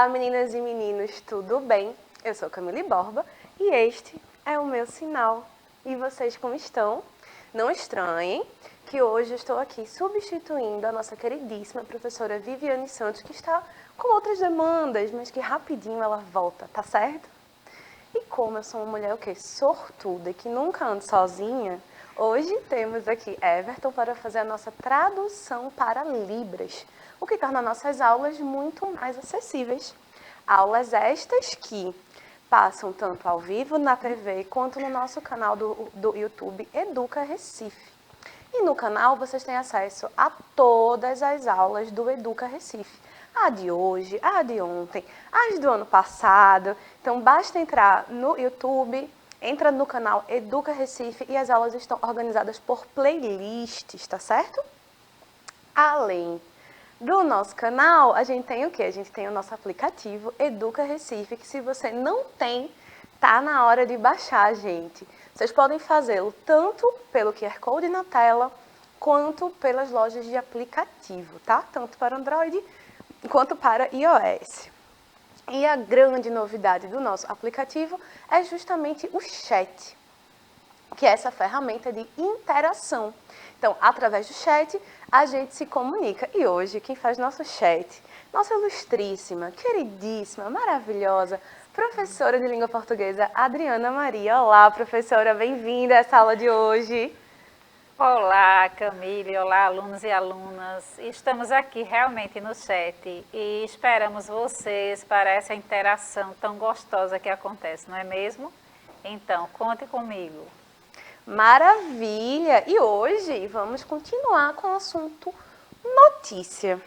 Olá, meninas e meninos, tudo bem? Eu sou Camille Borba e este é o meu sinal. E vocês como estão? Não estranhem que hoje eu estou aqui substituindo a nossa queridíssima professora Viviane Santos, que está com outras demandas, mas que rapidinho ela volta, tá certo? E como eu sou uma mulher o quê? Sortuda e que nunca ando sozinha, hoje temos aqui Everton para fazer a nossa tradução para Libras, o que torna nossas aulas muito mais acessíveis. Aulas estas que passam tanto ao vivo na TV quanto no nosso canal do YouTube Educa Recife. E no canal vocês têm acesso a todas as aulas do Educa Recife. A de hoje, a de ontem, as do ano passado. Então basta entrar no YouTube, entra no canal Educa Recife e as aulas estão organizadas por playlists, tá certo? Além do nosso canal, a gente tem o quê? A gente tem o nosso aplicativo Educa Recife, que se você não tem, tá na hora de baixar, gente. Vocês podem fazê-lo tanto pelo QR Code na tela, quanto pelas lojas de aplicativo, tá? Tanto para Android quanto para iOS. E a grande novidade do nosso aplicativo é justamente o chat, que é essa ferramenta de interação. Então, através do chat, a gente se comunica. E hoje, quem faz nosso chat, nossa ilustríssima, queridíssima, maravilhosa, professora de língua portuguesa, Adriana Maria. Olá, professora, bem-vinda a essa aula de hoje. Olá, Camille, olá, alunos e alunas. Estamos aqui realmente no chat e esperamos vocês para essa interação tão gostosa que acontece, não é mesmo? Então, conte comigo. Maravilha! E hoje vamos continuar com o assunto notícia.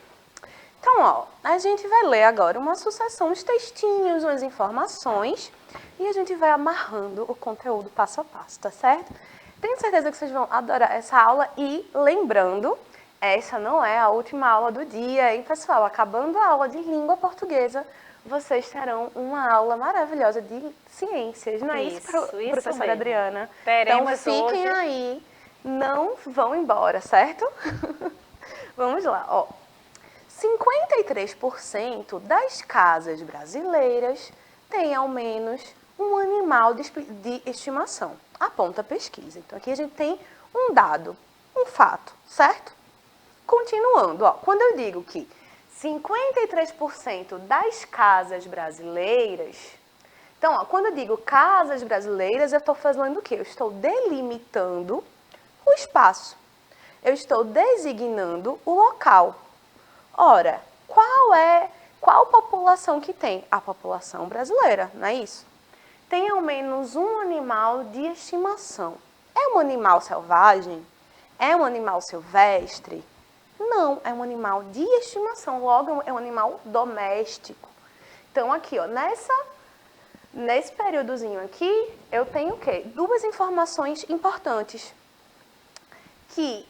Então, ó, a gente vai ler agora uma sucessão de textinhos, umas informações, e a gente vai amarrando o conteúdo passo a passo, tá certo? Tenho certeza que vocês vão adorar essa aula e lembrando, essa não é a última aula do dia, hein, pessoal? Acabando a aula de língua portuguesa, vocês terão uma aula maravilhosa de ciências, não é isso professora mesmo. Adriana? Teremos então fiquem hoje... aí, não vão embora, certo? Vamos lá, ó. 53% das casas brasileiras têm ao menos um animal de estimação, aponta a pesquisa. Então aqui a gente tem um dado, um fato, certo? Continuando, ó, quando eu digo que 53% das casas brasileiras, então, ó, quando eu digo casas brasileiras, eu estou fazendo o quê? Eu estou delimitando o espaço. Eu estou designando o local. Ora, qual população que tem? A população brasileira, não é isso? Tem ao menos um animal de estimação. É um animal selvagem? É um animal silvestre? Não, é um animal de estimação, logo é um animal doméstico. Então aqui, ó, nesse períodozinho aqui, eu tenho o quê? Duas informações importantes. Que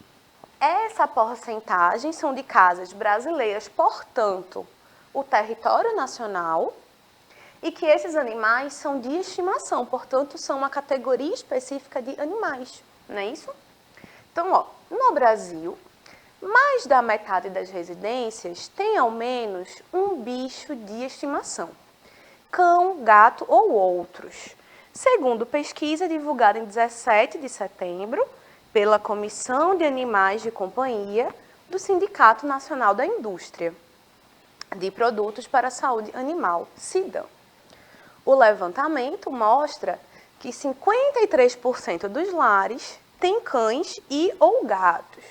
essa porcentagem são de casas brasileiras, portanto, o território nacional, e que esses animais são de estimação, portanto, são uma categoria específica de animais, não é isso? Então, ó, no Brasil, mais da metade das residências tem ao menos um bicho de estimação, cão, gato ou outros, segundo pesquisa divulgada em 17 de setembro pela Comissão de Animais de Companhia do Sindicato Nacional da Indústria de Produtos para a Saúde Animal, SIDAM. O levantamento mostra que 53% dos lares têm cães e ou gatos.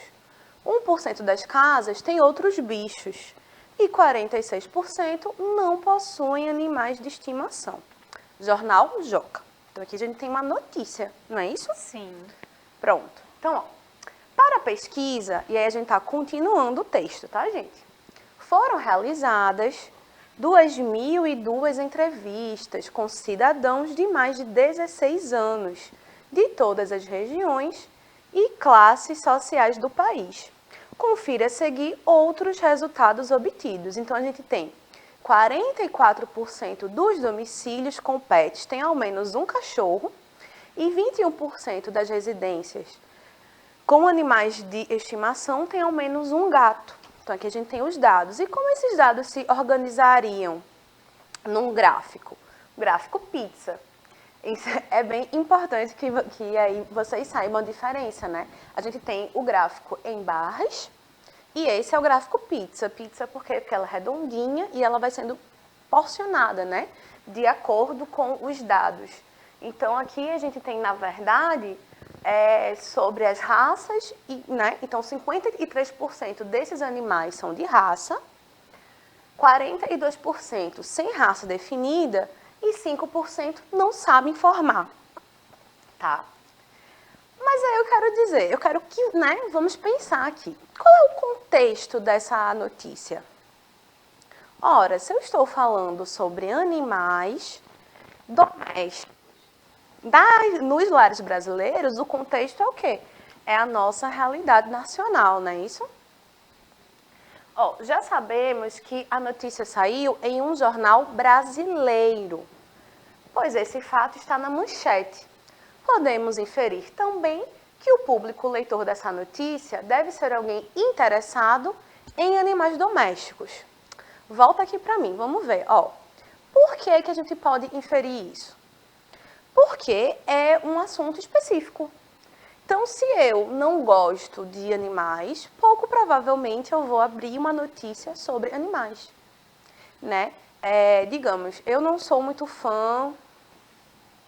1% das casas tem outros bichos e 46% não possuem animais de estimação. Jornal Joca. Então aqui a gente tem uma notícia, não é isso? Sim. Pronto. Então, ó, para a pesquisa, e aí a gente está continuando o texto, tá, gente? Foram realizadas 2.002 entrevistas com cidadãos de mais de 16 anos, de todas as regiões e classes sociais do país. Confira a seguir outros resultados obtidos. Então, a gente tem 44% dos domicílios com pets têm ao menos um cachorro e 21% das residências com animais de estimação têm ao menos um gato. Então, aqui a gente tem os dados. E como esses dados se organizariam? num gráfico pizza. Isso é bem importante que aí vocês saibam a diferença, né? A gente tem o gráfico em barras e esse é o gráfico pizza. Pizza porque ela é redondinha e ela vai sendo porcionada, né? De acordo com os dados. Então, aqui a gente tem, na verdade, sobre as raças, né? Então, 53% desses animais são de raça, 42% sem raça definida e 5% não sabem informar, tá? Mas aí eu quero que, né, vamos pensar aqui. Qual é o contexto dessa notícia? Ora, se eu estou falando sobre animais domésticos, nos lares brasileiros, o contexto é o quê? É a nossa realidade nacional, não é isso? Já sabemos que a notícia saiu em um jornal brasileiro, pois esse fato está na manchete. Podemos inferir também que o público leitor dessa notícia deve ser alguém interessado em animais domésticos. Volta aqui para mim, vamos ver. Por que a gente pode inferir isso? Porque é um assunto específico. Então, se eu não gosto de animais, pouco provavelmente eu vou abrir uma notícia sobre animais, né? Digamos, eu não sou muito fã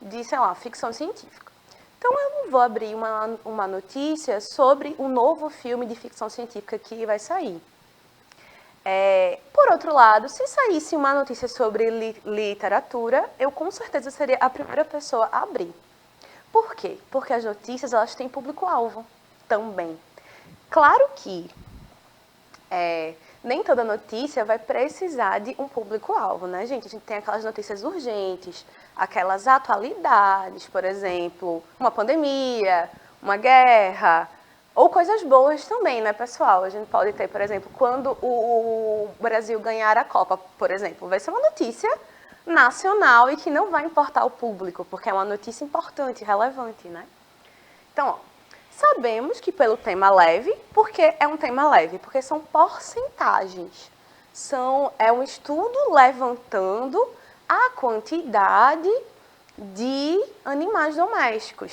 de, sei lá, ficção científica. Então, eu não vou abrir uma notícia sobre um novo filme de ficção científica que vai sair. Por outro lado, se saísse uma notícia sobre literatura, eu com certeza seria a primeira pessoa a abrir. Por quê? Porque as notícias elas têm público-alvo também. Claro que nem toda notícia vai precisar de um público-alvo, né, gente? A gente tem aquelas notícias urgentes, aquelas atualidades, por exemplo, uma pandemia, uma guerra, ou coisas boas também, né, pessoal? A gente pode ter, por exemplo, quando o Brasil ganhar a Copa, por exemplo, vai ser uma notícia nacional e que não vai importar ao público, porque é uma notícia importante, relevante, né? Então, sabemos que pelo tema leve, porque é um tema leve? Porque são porcentagens. É um estudo levantando a quantidade de animais domésticos.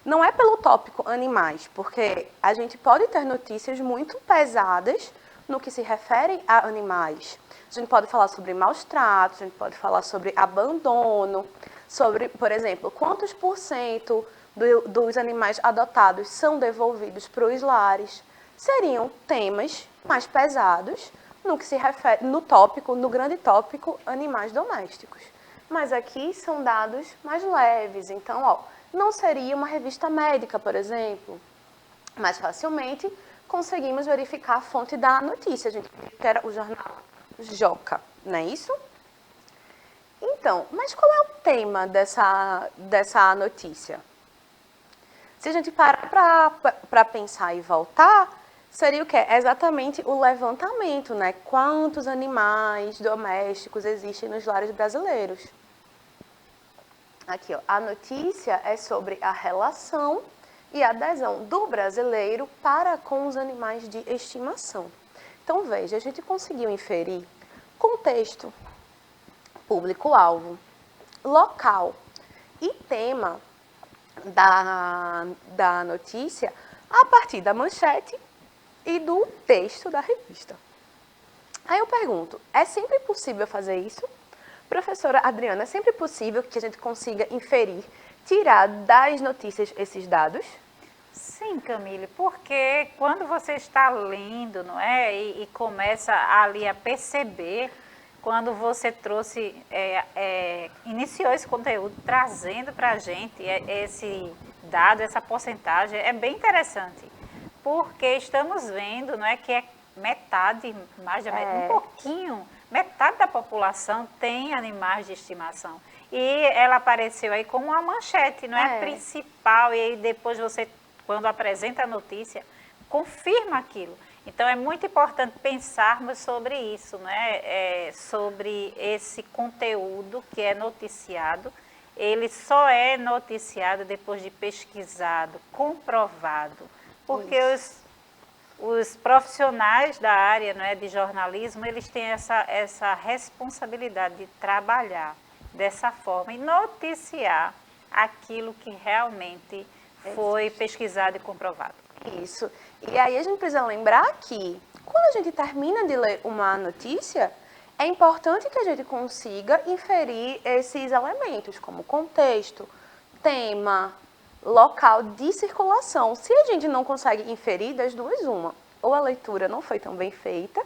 Não é pelo tópico animais, porque a gente pode ter notícias muito pesadas no que se refere a animais. A gente pode falar sobre maus tratos, a gente pode falar sobre abandono, sobre, por exemplo, quantos por cento dos animais adotados são devolvidos para os lares. Seriam temas mais pesados no que se refere, no grande tópico, animais domésticos. Mas aqui são dados mais leves, então, não seria uma revista médica, por exemplo. Mais facilmente conseguimos verificar a fonte da notícia. A gente era o jornal Joca, não é isso? Então, mas qual é o tema dessa notícia? Se a gente parar para pensar e voltar, seria o quê? Exatamente o levantamento, né? Quantos animais domésticos existem nos lares brasileiros? Aqui, a notícia é sobre a relação e adesão do brasileiro para com os animais de estimação. Então, veja, a gente conseguiu inferir contexto, público-alvo, local e tema da notícia a partir da manchete e do texto da revista. Aí eu pergunto, é sempre possível fazer isso? Professora Adriana, é sempre possível que a gente consiga inferir, tirar das notícias esses dados? Sim, Camille, porque quando você está lendo, não é, e começa ali a perceber, quando você iniciou esse conteúdo, trazendo para a gente esse dado, essa porcentagem, é bem interessante, porque estamos vendo, não é, que é metade, mais de metade, um pouquinho, metade da população tem animais de estimação. E ela apareceu aí como uma manchete, não é, principal, e aí depois você, quando apresenta a notícia, confirma aquilo. Então, é muito importante pensarmos sobre isso, né? Sobre esse conteúdo que é noticiado. Ele só é noticiado depois de pesquisado, comprovado. Porque os profissionais da área, não é, de jornalismo, eles têm essa responsabilidade de trabalhar dessa forma e noticiar aquilo que realmente foi pesquisado e comprovado. Isso. E aí a gente precisa lembrar que quando a gente termina de ler uma notícia, é importante que a gente consiga inferir esses elementos, como contexto, tema, local de circulação. Se a gente não consegue inferir, das duas, uma. Ou a leitura não foi tão bem feita,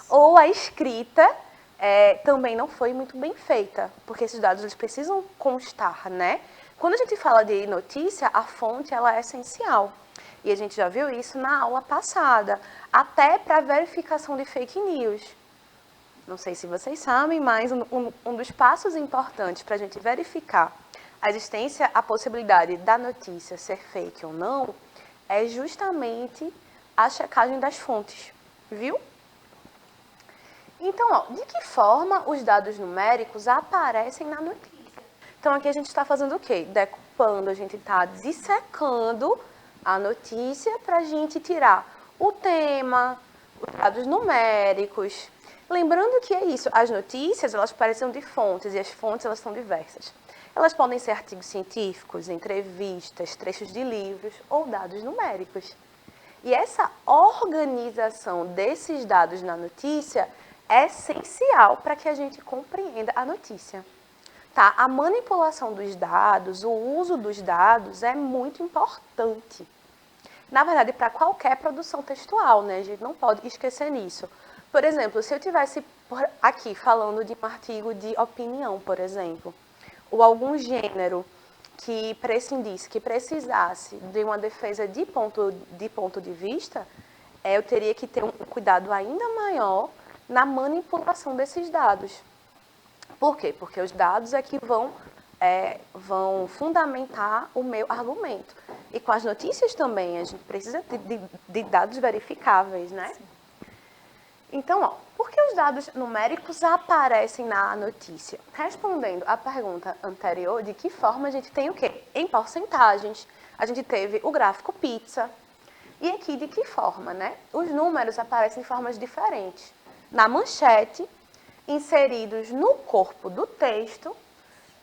ou a escrita também não foi muito bem feita, porque esses dados eles precisam constar, né? Quando a gente fala de notícia, a fonte ela é essencial. E a gente já viu isso na aula passada, até para verificação de fake news. Não sei se vocês sabem, mas um dos passos importantes para a gente verificar a existência, a possibilidade da notícia ser fake ou não, é justamente a checagem das fontes, viu? Então, de que forma os dados numéricos aparecem na notícia? Então, aqui a gente está fazendo o quê? Decupando, a gente está dissecando a notícia para a gente tirar o tema, os dados numéricos. Lembrando que é isso, as notícias, elas precisam de fontes, e as fontes, elas são diversas. Elas podem ser artigos científicos, entrevistas, trechos de livros ou dados numéricos. E essa organização desses dados na notícia é essencial para que a gente compreenda a notícia. Tá? A manipulação dos dados, o uso dos dados é muito importante. Na verdade, para qualquer produção textual, né? A gente não pode esquecer nisso. Por exemplo, se eu tivesse aqui falando de um artigo de opinião, por exemplo, ou algum gênero que prescindisse, que precisasse de uma defesa de ponto de vista, eu teria que ter um cuidado ainda maior na manipulação desses dados. Por quê? Porque os dados é que vão fundamentar o meu argumento. E com as notícias também, a gente precisa de dados verificáveis, né? Sim. Então, por que os dados numéricos aparecem na notícia? Respondendo à pergunta anterior, de que forma a gente tem o quê? Em porcentagens, a gente teve o gráfico pizza. E aqui, de que forma, né? Os números aparecem de formas diferentes. Na manchete, inseridos no corpo do texto,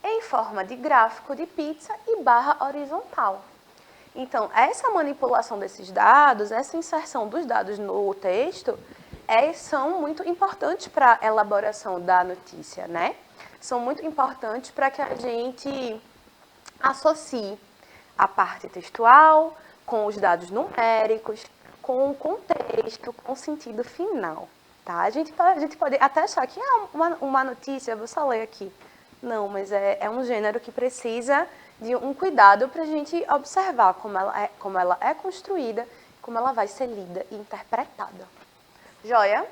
em forma de gráfico de pizza e barra horizontal. Então, essa manipulação desses dados, essa inserção dos dados no texto, são muito importantes para a elaboração da notícia, né? São muito importantes para que a gente associe a parte textual com os dados numéricos, com o contexto, com o sentido final, tá? A gente pode até achar que uma notícia, vou só ler aqui. Não, mas é um gênero que precisa de um cuidado para a gente observar como ela é construída, como ela vai ser lida e interpretada. Joia?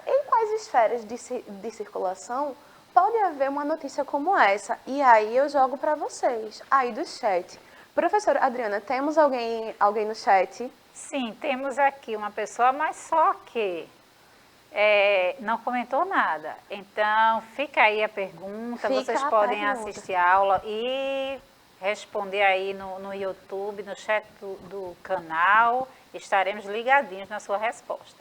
Em quais esferas de circulação pode haver uma notícia como essa? E aí eu jogo para vocês, aí do chat. Professora Adriana, temos alguém no chat? Sim, temos aqui uma pessoa, mas só que não comentou nada. Então, fica aí a pergunta, vocês podem assistir a aula e responder aí no YouTube, no chat do canal. Estaremos ligadinhos na sua resposta.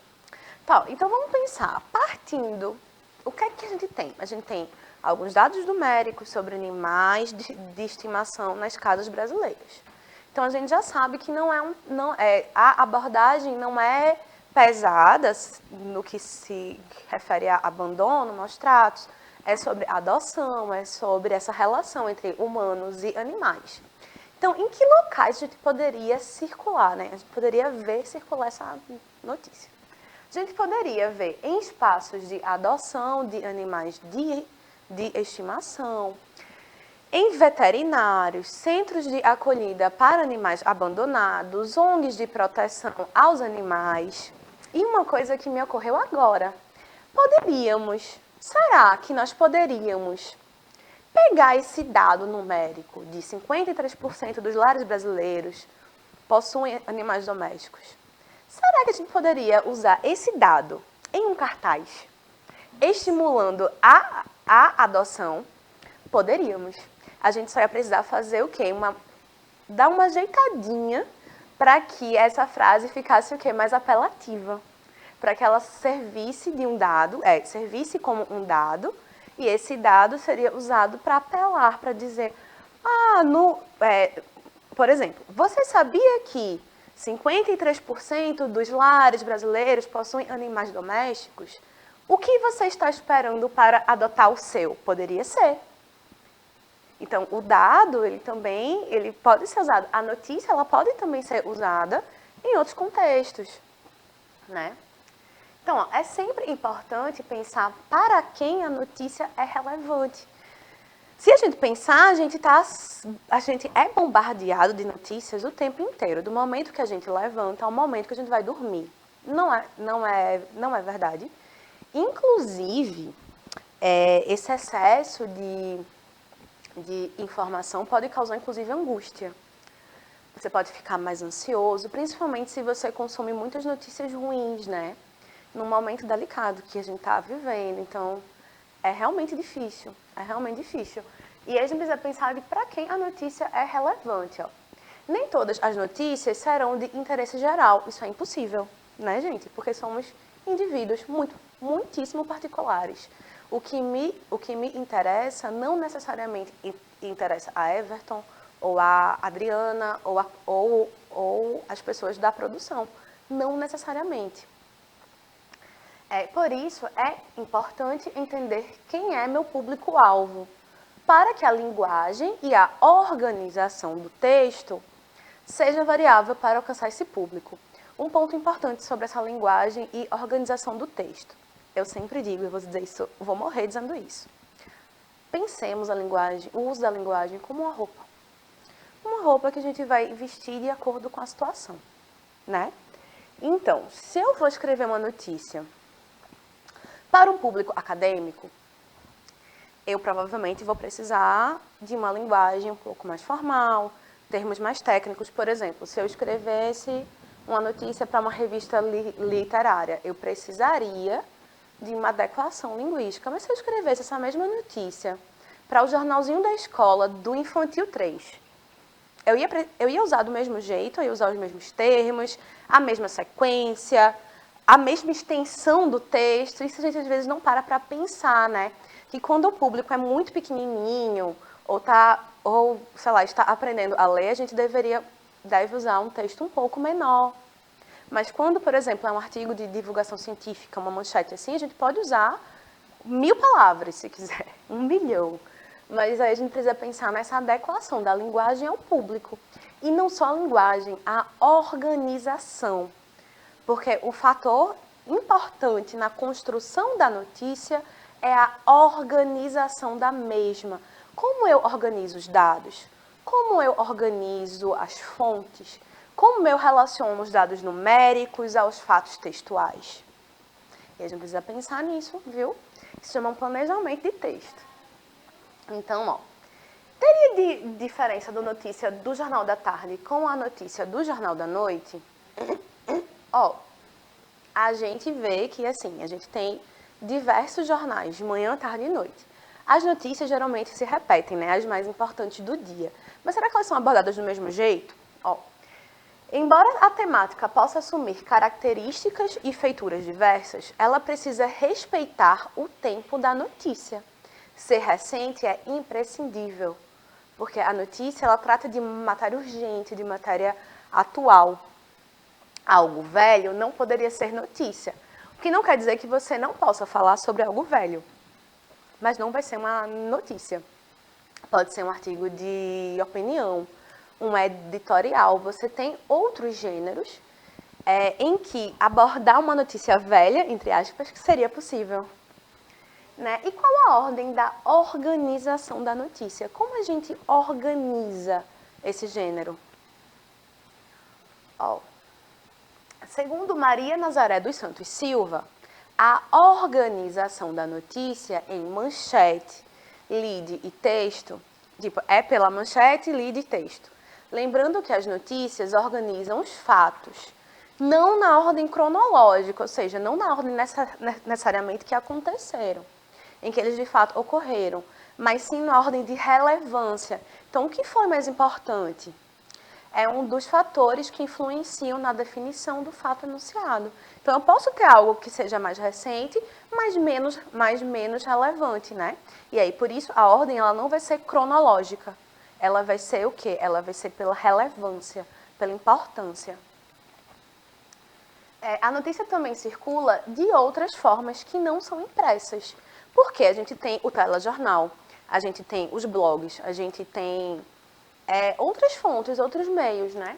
Tá, então vamos pensar, partindo, o que é que a gente tem? A gente tem alguns dados numéricos sobre animais de estimação nas casas brasileiras. Então a gente já sabe que a abordagem não é pesada no que se refere a abandono, maus tratos, é sobre adoção, é sobre essa relação entre humanos e animais. Então, em que locais a gente poderia circular, né? A gente poderia ver circular essa notícia. A gente poderia ver em espaços de adoção de animais de estimação, em veterinários, centros de acolhida para animais abandonados, ONGs de proteção aos animais. E uma coisa que me ocorreu agora, será que nós poderíamos pegar esse dado numérico de 53% dos lares brasileiros possuem animais domésticos? Será que a gente poderia usar esse dado em um cartaz, estimulando a adoção? Poderíamos. A gente só ia precisar fazer o quê? Dar uma ajeitadinha para que essa frase ficasse o quê? Mais apelativa. Para que ela servisse de um dado, servisse como um dado, e esse dado seria usado para apelar, para dizer, por exemplo, você sabia que 53% dos lares brasileiros possuem animais domésticos? O que você está esperando para adotar o seu? Poderia ser. Então, o dado, ele pode ser usado. A notícia, ela pode também ser usada em outros contextos, né? Então, ó, é sempre importante pensar para quem a notícia é relevante. Se a gente pensar, a gente é bombardeado de notícias o tempo inteiro, do momento que a gente levanta ao momento que a gente vai dormir. Não é verdade? Inclusive, esse excesso de informação pode causar, inclusive, angústia. Você pode ficar mais ansioso, principalmente se você consome muitas notícias ruins, né? Num momento delicado que a gente está vivendo. Então, é realmente difícil. E aí a gente precisa pensar de para quem a notícia é relevante. Ó. Nem todas as notícias serão de interesse geral. Isso é impossível, né, gente? Porque somos indivíduos muitíssimo particulares. O que me interessa não necessariamente interessa a Everton, ou a Adriana, ou as pessoas da produção. Não necessariamente. Por isso, é importante entender quem é meu público-alvo, para que a linguagem e a organização do texto seja variável para alcançar esse público. Um ponto importante sobre essa linguagem e organização do texto. Eu sempre digo, eu vou dizer isso, vou morrer dizendo isso. Pensemos o uso da linguagem como uma roupa. Uma roupa que a gente vai vestir de acordo com a situação, né? Então, se eu vou escrever uma notícia para um público acadêmico, eu provavelmente vou precisar de uma linguagem um pouco mais formal, termos mais técnicos. Por exemplo, se eu escrevesse uma notícia para uma revista literária, eu precisaria de uma adequação linguística. Mas se eu escrevesse essa mesma notícia para o jornalzinho da escola do Infantil 3, eu ia usar do mesmo jeito, eu ia usar os mesmos termos, a mesma sequência, a mesma extensão do texto. Isso a gente às vezes não para pensar, né? Que quando o público é muito pequenininho, está aprendendo a ler, a gente deve usar um texto um pouco menor. Mas quando, por exemplo, é um artigo de divulgação científica, uma manchete assim, a gente pode usar 1000 palavras, se quiser, 1 milhão. Mas aí a gente precisa pensar nessa adequação da linguagem ao público. E não só a linguagem, a organização. Porque o fator importante na construção da notícia é a organização da mesma. Como eu organizo os dados? Como eu organizo as fontes? Como eu relaciono os dados numéricos aos fatos textuais? E a gente precisa pensar nisso, viu? Isso chama um planejamento de texto. Então, ó, teria diferença da notícia do Jornal da Tarde com a notícia do Jornal da Noite? Ó, a gente vê que, assim, a gente tem diversos jornais de manhã, tarde e noite. As notícias geralmente se repetem, né? As mais importantes do dia. Mas será que elas são abordadas do mesmo jeito? Ó, embora a temática possa assumir características e feituras diversas, ela precisa respeitar o tempo da notícia. Ser recente é imprescindível, porque a notícia ela trata de matéria urgente, de matéria atual. Algo velho não poderia ser notícia, o que não quer dizer que você não possa falar sobre algo velho, mas não vai ser uma notícia. Pode ser um artigo de opinião, um editorial. Você tem outros gêneros em que abordar uma notícia velha, entre aspas, que seria possível. Né? E qual a ordem da organização da notícia? Como a gente organiza esse gênero? Ó, segundo Maria Nazaré dos Santos Silva, a organização da notícia em manchete, lead e texto, é pela manchete, lead e texto. Lembrando que as notícias organizam os fatos, não na ordem cronológica, ou seja, não na ordem necessariamente que aconteceram, em que eles de fato ocorreram, mas sim na ordem de relevância. Então, o que foi mais importante? é um dos fatores que influenciam na definição do fato enunciado. Então, eu posso ter algo que seja mais recente, mas menos relevante, né? E aí, por isso, a ordem ela não vai ser cronológica. Ela vai ser o quê? Ela vai ser pela relevância, pela importância. A notícia também circula de outras formas que não são impressas. Porque a gente tem o telejornal, a gente tem os blogs, a gente tem outras fontes, outros meios, né?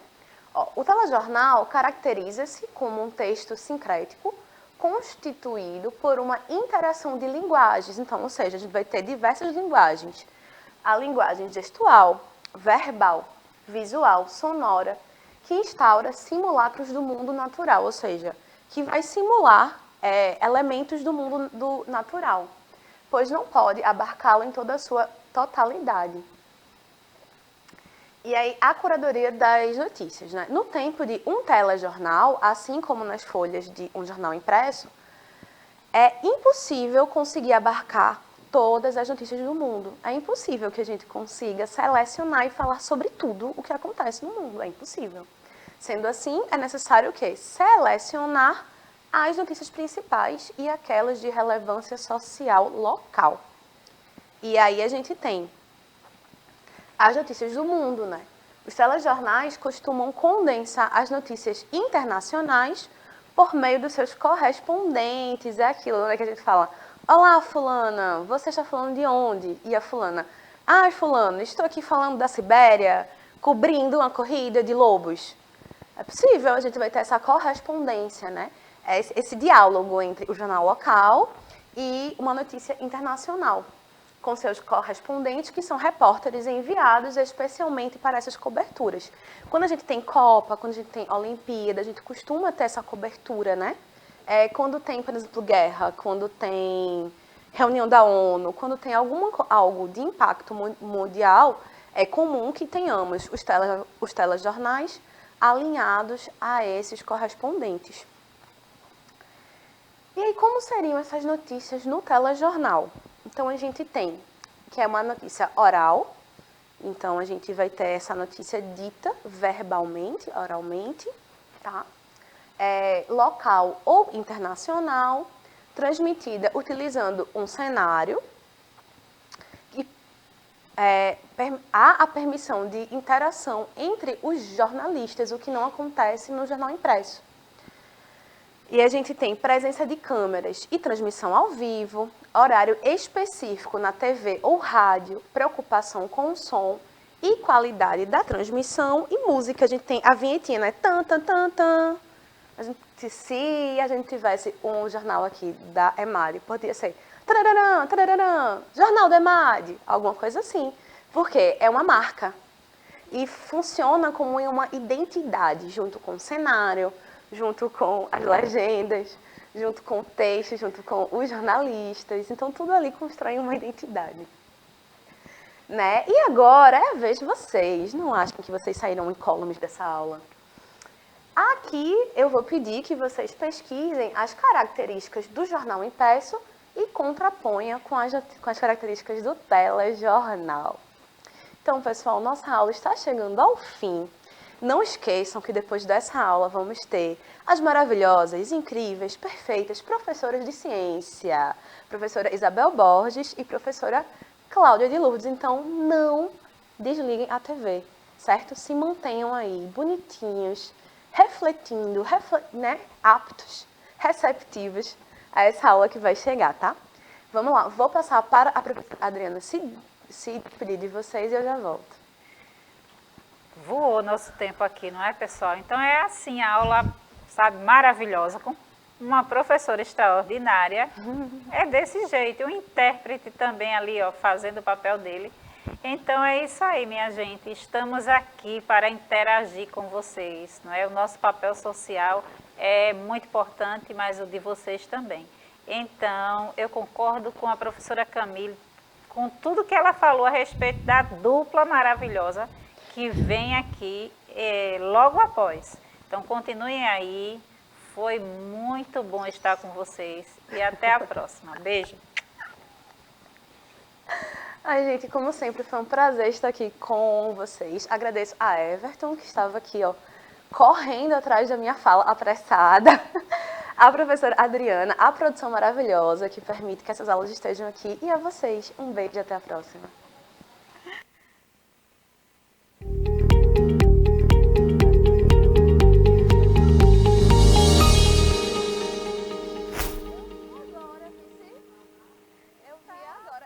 O telejornal caracteriza-se como um texto sincrético constituído por uma interação de linguagens. Então, ou seja, a gente vai ter diversas linguagens. A linguagem gestual, verbal, visual, sonora, que instaura simulacros do mundo natural, ou seja, que vai simular elementos do mundo natural, pois não pode abarcá-lo em toda a sua totalidade. E aí, a curadoria das notícias, né? No tempo de um telejornal, assim como nas folhas de um jornal impresso, é impossível conseguir abarcar todas as notícias do mundo. É impossível que a gente consiga selecionar e falar sobre tudo o que acontece no mundo. É impossível. Sendo assim, é necessário o quê? Selecionar as notícias principais e aquelas de relevância social local. E aí a gente tem as notícias do mundo, né? Os telejornais costumam condensar as notícias internacionais por meio dos seus correspondentes. É aquilo, né, que a gente fala: olá, fulana, você está falando de onde? E a fulana: ai, fulano, estou aqui falando da Sibéria, cobrindo uma corrida de lobos. É possível, a gente vai ter essa correspondência, né? Esse diálogo entre o jornal local e uma notícia internacional, com seus correspondentes, que são repórteres enviados especialmente para essas coberturas. Quando a gente tem Copa, quando a gente tem Olimpíada, a gente costuma ter essa cobertura, né? Quando tem, por exemplo, guerra, quando tem reunião da ONU, quando tem algo de impacto mundial, é comum que tenhamos os telejornais alinhados a esses correspondentes. E aí, como seriam essas notícias no telejornal? Então, a gente tem que é uma notícia oral. Então, a gente vai ter essa notícia dita verbalmente, oralmente, tá? Local ou internacional, transmitida utilizando um cenário. Há a permissão de interação entre os jornalistas, o que não acontece no jornal impresso. E a gente tem presença de câmeras e transmissão ao vivo, horário específico na TV ou rádio, preocupação com o som e qualidade da transmissão e música. A gente tem a vinhetinha, né? Tan, tan, tan, tan. Se a gente tivesse um jornal aqui da EMAD, poderia ser tararã, tararã, Jornal da EMAD, alguma coisa assim. Porque é uma marca e funciona como uma identidade, junto com o cenário, junto com as legendas, junto com o texto, junto com os jornalistas. Então, tudo ali constrói uma identidade. Né? E agora é a vez de vocês. Não acham que vocês saíram incólumes dessa aula? Aqui eu vou pedir que vocês pesquisem as características do jornal impresso e contraponha com as características do telejornal. Então, pessoal, nossa aula está chegando ao fim. Não esqueçam que depois dessa aula vamos ter as maravilhosas, incríveis, perfeitas professoras de ciência, professora Isabel Borges e professora Cláudia de Lourdes. Então, não desliguem a TV, certo? Se mantenham aí, bonitinhos, refletindo, né? Aptos, receptivos a essa aula que vai chegar, tá? Vamos lá, vou passar para a professora Adriana se despedir de vocês e eu já volto. Voou nosso tempo aqui, não é, pessoal? Então é assim, a aula, sabe, maravilhosa, com uma professora extraordinária. É desse jeito, um intérprete também ali, ó, fazendo o papel dele. Então é isso aí, minha gente. Estamos aqui para interagir com vocês, não é? O nosso papel social é muito importante, mas o de vocês também. Então, eu concordo com a professora Camille, com tudo que ela falou a respeito da dupla maravilhosa que vem aqui logo após. Então, continuem aí. Foi muito bom estar com vocês. E até a próxima. Beijo. Ai, gente, como sempre, foi um prazer estar aqui com vocês. Agradeço a Everton, que estava aqui, ó, correndo atrás da minha fala, apressada. A professora Adriana, a produção maravilhosa que permite que essas aulas estejam aqui. E a vocês, um beijo e até a próxima.